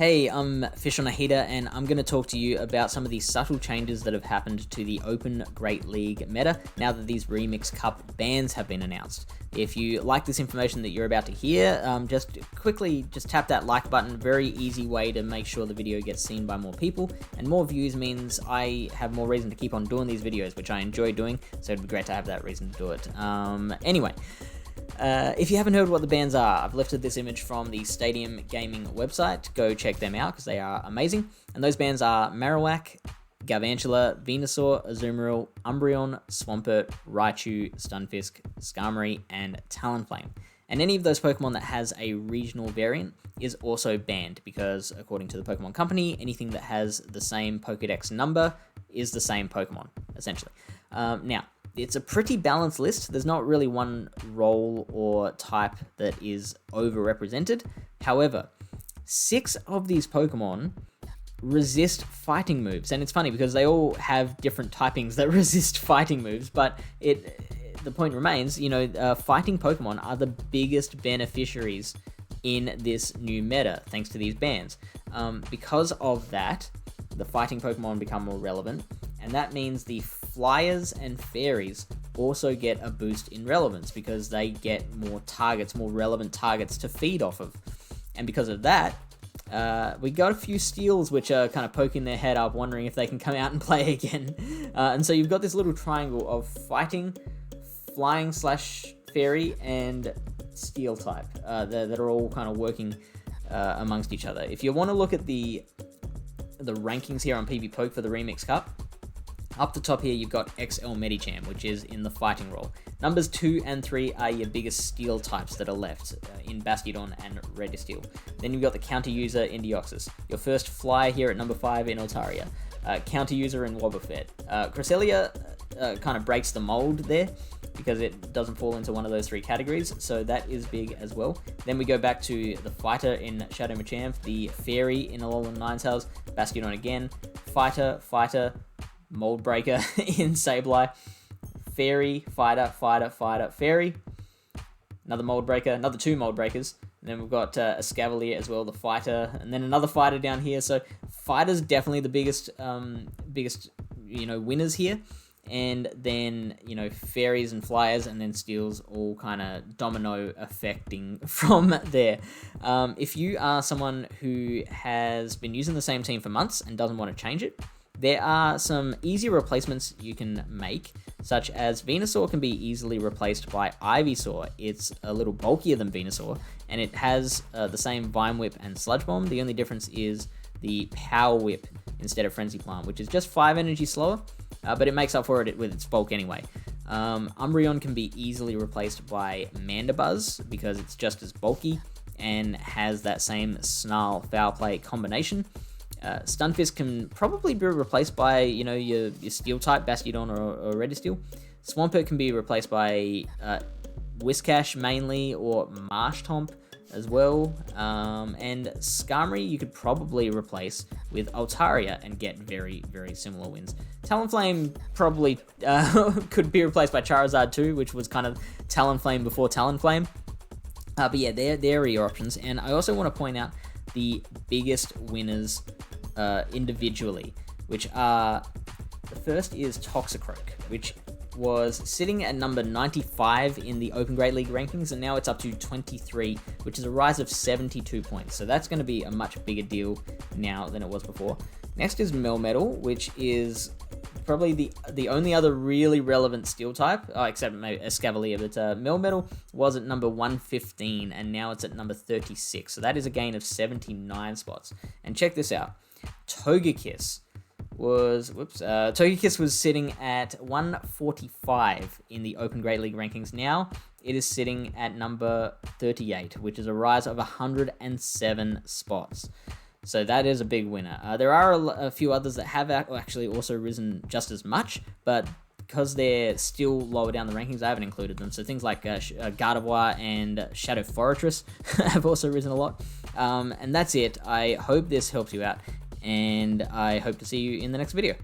Hey, I'm Fish on a Heater, and I'm going to talk to you about some of the subtle changes that have happened to the Open Great League meta now that these Remix Cup bans have been announced. If you like this information that you're about to hear, just tap that like button. Very easy way to make sure the video gets seen by more people, and more views means I have more reason to keep on doing these videos, which I enjoy doing, so it'd be great to have that reason to do it. Anyway. If you haven't heard what the bans are, I've lifted this image from the Stadium Gaming website. Go check them out because they are amazing. And those bans are Marowak, Galvantula, Venusaur, Azumarill, Umbreon, Swampert, Raichu, Stunfisk, Skarmory, and Talonflame. And any of those Pokemon that has a regional variant is also banned because, according to the Pokemon Company, anything that has the same Pokedex number is the same Pokemon, essentially. Now, it's a pretty balanced list. There's not really one role or type that is overrepresented. However, 6 of these Pokemon resist fighting moves. And it's funny because they all have different typings that resist fighting moves, but the point remains, fighting Pokemon are the biggest beneficiaries in this new meta, thanks to these bans. Because of that, the fighting Pokemon become more relevant, and that means the flyers and fairies also get a boost in relevance because they get more relevant targets to feed off of. And because of that, we got a few steals which are kind of poking their head up, wondering if they can come out and play again. And so you've got this little triangle of fighting, flying / fairy, and steel type that are all kind of working amongst each other. If you want to look at the rankings here on PvPoke for the Remix Cup, up the top here, you've got XL Medicham, which is in the fighting role. Numbers 2 and 3 are your biggest steel types that are left in Bastiodon and Registeel. Then you've got the counter user in Deoxys. Your first flyer here at number 5 in Altaria. Counter user in Wobbuffet. Cresselia kind of breaks the mold there because it doesn't fall into one of those 3 categories, so that is big as well. Then we go back to the fighter in Shadow Machamp, the fairy in Alolan Ninetales, Bastiodon again, fighter, Mold Breaker in Sableye, Fairy, Fighter, Fairy, another Mold Breaker, another 2 Mold Breakers, and then we've got a Escavalier as well, the Fighter, and then another Fighter down here. So Fighter's definitely the biggest winners here, and then Fairies and Flyers, and then Steels all kind of domino affecting from there. If you are someone who has been using the same team for months and doesn't want to change it, there are some easy replacements you can make, such as Venusaur can be easily replaced by Ivysaur. It's a little bulkier than Venusaur, and it has the same Vine Whip and Sludge Bomb. The only difference is the Power Whip instead of Frenzy Plant, which is just 5 energy slower, but it makes up for it with its bulk anyway. Umbreon can be easily replaced by Mandibuzz because it's just as bulky and has that same Snarl Foul Play combination. Stunfisk can probably be replaced by, your Steel type, Bastiodon or Registeel. Swampert can be replaced by Whiscash mainly, or Marshtomp as well. And Skarmory you could probably replace with Altaria and get very, very similar wins. Talonflame probably could be replaced by Charizard too, which was kind of Talonflame before Talonflame. But yeah, there are your options. And I also want to point out the biggest winners individually, which are, the first is Toxicroak, which was sitting at number 95 in the Open Great League rankings, and now it's up to 23, which is a rise of 72 points. So that's going to be a much bigger deal now than it was before. Next is Melmetal, which is probably the only other really relevant steel type, except maybe Escavalier, but Melmetal was at number 115, and now it's at number 36. So that is a gain of 79 spots. And check this out. Togekiss was sitting at 145 in the Open Great League rankings. Now it is sitting at number 38, which is a rise of 107 spots. So that is a big winner. There are a few others that have actually also risen just as much, but because they're still lower down the rankings, I haven't included them. So things like Gardevoir and Shadow Fortress have also risen a lot. And that's it. I hope this helps you out, and I hope to see you in the next video.